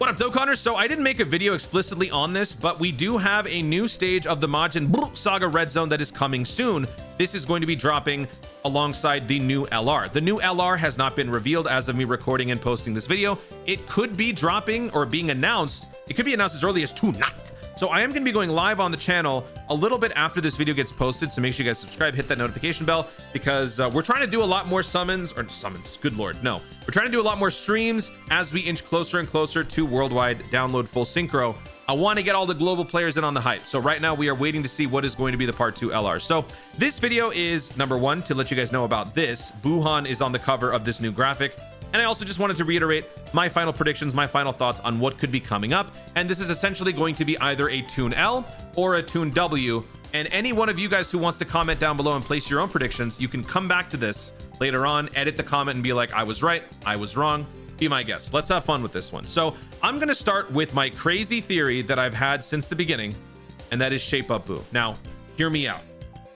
What up, Dokkaners? So I didn't make a video explicitly on this, but we do have a new stage of the Majin Saga Red Zone that is coming soon. This is going to be dropping alongside the new LR. The new LR has not been revealed as of me recording and posting this video. It could be dropping or being announced. It could be announced as early as tonight. So I am going to be going live on the channel a little bit after this video gets posted. So make sure you guys subscribe, hit that notification bell, because we're trying to do a lot more summons, good Lord, no. We're trying to do a lot more streams as we inch closer and closer to worldwide download full synchro. I want to get all the global players in on the hype. So right now we are waiting to see what is going to be the part 2 LR. So this video is number one, to let you guys know about this. Buhan is on the cover of this new graphic. And I also just wanted to reiterate my final predictions, my final thoughts on what could be coming up. And this is essentially going to be either a Toon L or a Toon W. And any one of you guys who wants to comment down below and place your own predictions, you can come back to this later on, edit the comment and be like, I was right, I was wrong. Be my guest. Let's have fun with this one. So I'm going to start with my crazy theory that I've had since the beginning, and that is Shape Up Boo. Now, hear me out.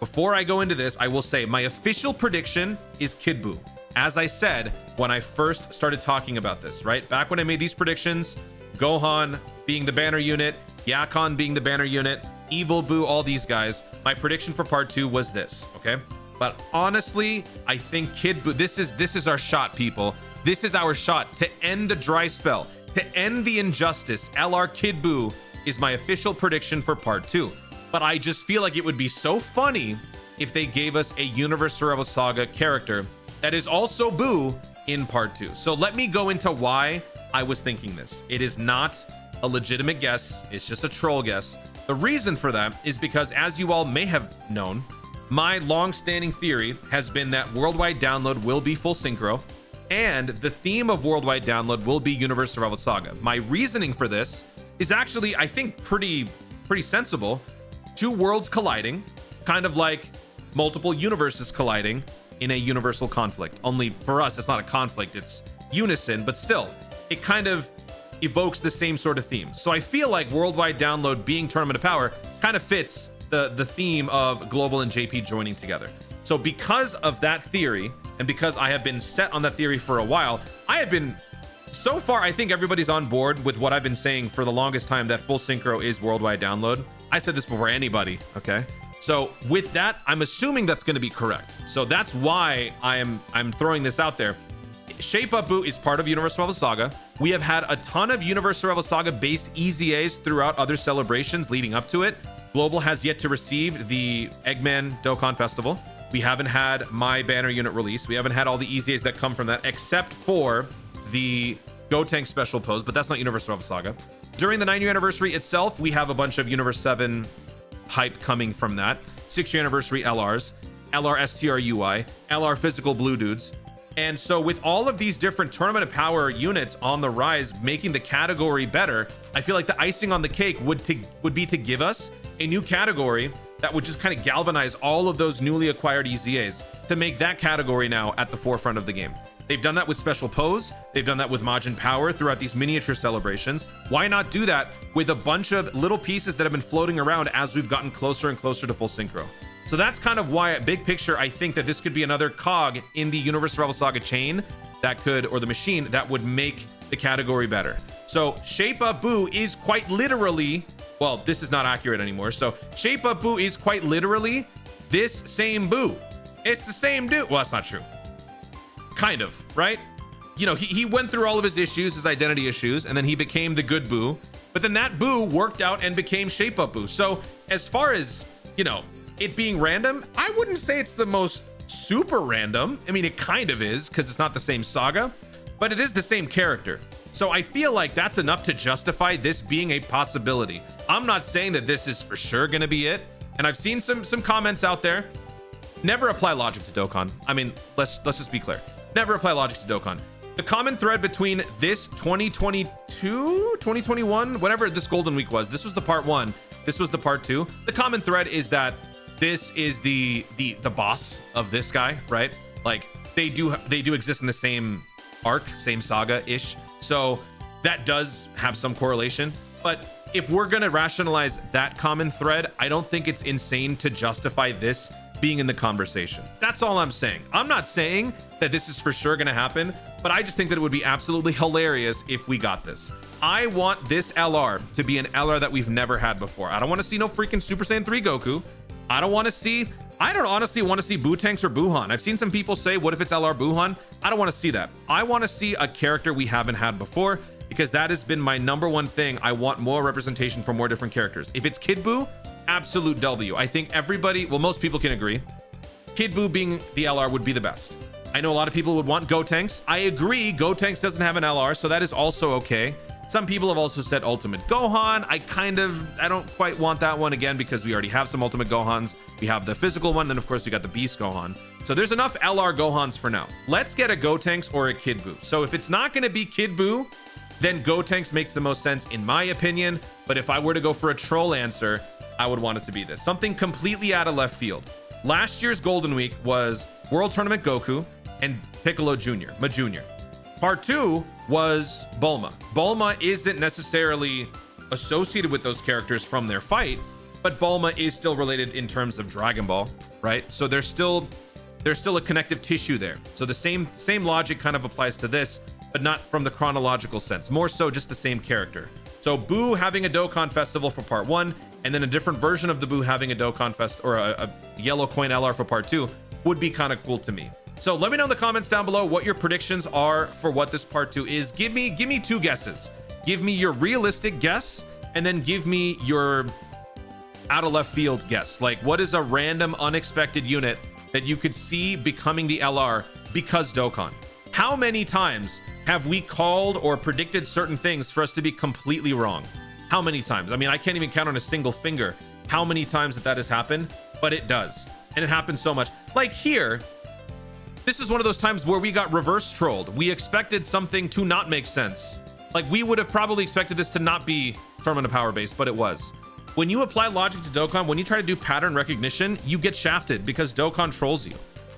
Before I go into this, I will say my official prediction is Kid Boo. As I said when I first started talking about this, right? Back when I made these predictions, Gohan being the banner unit, Yakon being the banner unit, Evil Boo, all these guys, my prediction for part 2 was this, okay? But honestly, I think Kid Boo, this is our shot, people. This is our shot to end the dry spell, to end the injustice. LR Kid Boo is my official prediction for part 2. But I just feel like it would be so funny if they gave us a Universe Survival Saga character that is also Boo in part 2. So let me go into why I was thinking this. It is not a legitimate guess. It's just a troll guess. The reason for that is because, as you all may have known, my long-standing theory has been that worldwide download will be full synchro, and the theme of worldwide download will be Universe Survival Saga. My reasoning for this is actually, I think, pretty sensible. Two worlds colliding, kind of like multiple universes colliding in a universal conflict. Only for us, it's not a conflict, it's unison, but still, it kind of evokes the same sort of theme. So I feel like worldwide download being Tournament of Power kind of fits the theme of Global and JP joining together. So because of that theory, and because I have been set on that theory for a while, so far, I think everybody's on board with what I've been saying for the longest time, that full synchro is worldwide download. I said this before anybody, okay? So with that, I'm assuming that's going to be correct. So that's why I'm throwing this out there. Shape Up Boo is part of Universe Survival Saga. We have had a ton of Universe Survival Saga based EZAs throughout other celebrations leading up to it. Global has yet to receive the Eggman Dokkan Festival. We haven't had my banner unit release. We haven't had all the EZAs that come from that, except for the Gotenk special pose, but that's not Universe Survival Saga. During the 9-year anniversary itself, we have a bunch of Universe 7 hype coming from that. 6-year anniversary LRs, LR STR UI, LR physical blue dudes. And so with all of these different Tournament of Power units on the rise, making the category better, I feel like the icing on the cake would be to give us a new category that would just kind of galvanize all of those newly acquired EZAs to make that category now at the forefront of the game. They've done that with Special Pose. They've done that with Majin Power throughout these miniature celebrations. Why not do that with a bunch of little pieces that have been floating around as we've gotten closer and closer to full synchro? So that's kind of why, big picture, I think that this could be another cog in the Universe Survival Saga chain that could, or the machine that would make the category better. So Shape Up Boo is quite literally, well, this is not accurate anymore. So Shape Up Boo is quite literally this same Boo. It's the same dude. Well, that's not true. Kind of, right? You know, he went through all of his issues, his identity issues, and then he became the good Boo. But then that Boo worked out and became Shape Up Boo. So as far as, you know, it being random, I wouldn't say it's the most super random. I mean, it kind of is, because it's not the same saga, but it is the same character. So I feel like that's enough to justify this being a possibility. I'm not saying that this is for sure going to be it. And I've seen some comments out there. Never apply logic to Dokkan. I mean, let's just be clear. Never apply logic to Dokkan. The common thread between this 2022, 2021, whatever this Golden Week was, this was the part 1, this was the part 2. The common thread is that this is the boss of this guy, right? Like they do exist in the same arc, same saga-ish. So that does have some correlation. But if we're gonna rationalize that common thread, I don't think it's insane to justify this being in the conversation. That's all I'm saying. I'm not saying that this is for sure going to happen, but I just think that it would be absolutely hilarious if we got this. I want this LR to be an LR that we've never had before. I don't want to see no freaking Super Saiyan 3 Goku. I don't honestly want to see Bootanks or Buhan. I've seen some people say, what if it's LR Buhan? I don't want to see that. I want to see a character we haven't had before, because that has been my #1 thing. I want more representation for more different characters. If it's Kid Buu, absolute W. I think everybody, well, most people can agree, Kid Buu being the LR would be the best. I know a lot of people would want Gotenks. I agree, Gotenks doesn't have an LR, so that is also okay. Some people have also said Ultimate Gohan. I don't quite want that one, again, because we already have some Ultimate Gohans. We have the physical one, then of course we got the Beast Gohan. So there's enough LR Gohans for now. Let's get a Gotenks or a Kid Buu. So if it's not going to be Kid Buu, then Gotenks makes the most sense in my opinion. But if I were to go for a troll answer, I would want it to be this. Something completely out of left field. Last year's Golden Week was World Tournament Goku and Piccolo Jr., Ma Jr. Part 2 was Bulma. Bulma isn't necessarily associated with those characters from their fight, but Bulma is still related in terms of Dragon Ball, right? So there's still a connective tissue there. So the same logic kind of applies to this, but not from the chronological sense, more so just the same character. So Buu having a Dokkan Festival for part 1, and then a different version of the Buu having a Dokkan Fest or a yellow coin LR for part 2 would be kind of cool to me. So let me know in the comments down below what your predictions are for what this part 2 is. Give me 2 guesses. Give me your realistic guess, and then give me your out of left field guess. Like, what is a random unexpected unit that you could see becoming the LR because Dokkan? How many times have we called or predicted certain things for us to be completely wrong? How many times? I mean, I can't even count on a single finger how many times that has happened, but it does. And it happens so much. Like here, this is one of those times where we got reverse trolled. We expected something to not make sense. Like, we would have probably expected this to not be Tournament of Power based, but it was. When you apply logic to Dokkan, when you try to do pattern recognition, you get shafted because Dokkan trolls you.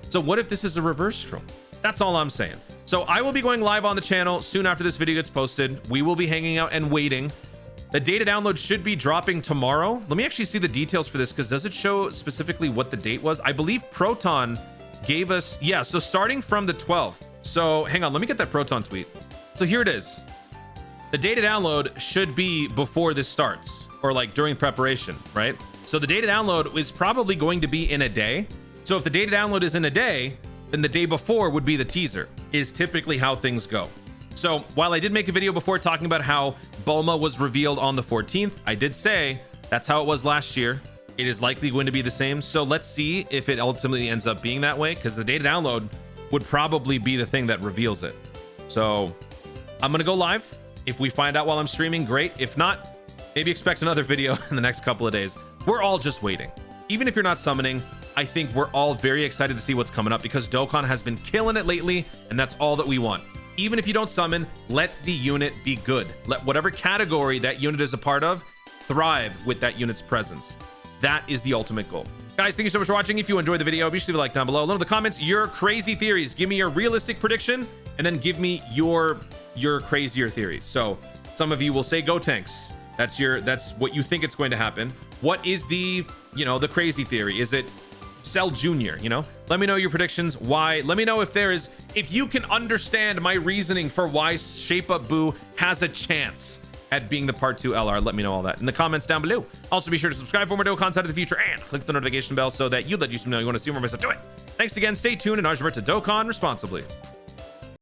So what if this is a reverse troll? That's all I'm saying. So I will be going live on the channel soon after this video gets posted. We will be hanging out and waiting. The data download should be dropping tomorrow. Let me actually see the details for this, because does it show specifically what the date was? I believe Proton gave us, yeah, so starting from the 12th. So hang on, let me get that Proton tweet. So here it is. The data download should be before this starts, or like during preparation, right? So the data download is probably going to be in a day. So if the data download is in a day, then the day before would be the teaser, is typically how things go. So while I did make a video before talking about how Bulma was revealed on the 14th, I did say that's how it was last year. It is likely going to be the same. So let's see if it ultimately ends up being that way, because the data download would probably be the thing that reveals it. So I'm going to go live. If we find out while I'm streaming, great. If not, maybe expect another video in the next couple of days. We're all just waiting. Even if you're not summoning, I think we're all very excited to see what's coming up, because Dokkan has been killing it lately, and that's all that we want. Even if you don't summon, let the unit be good. Let whatever category that unit is a part of thrive with that unit's presence. That is the ultimate goal. Guys, thank you so much for watching. If you enjoyed the video, be sure to leave a like down below. Let me know in the comments your crazy theories. Give me your realistic prediction, and then give me your crazier theories. So some of you will say Gotenks. That's what you think it's going to happen. What is the crazy theory? Is it Cell Jr.? Let me know your predictions. Why? Let me know if you can understand my reasoning for why Shape Up Buu has a chance at being the part 2 LR. Let me know all that in the comments down below. Also, be sure to subscribe for more Dokkan content in the future, and click the notification bell so that you want to see more of my stuff. Do it. Thanks again. Stay tuned, and remember to Dokkan responsibly.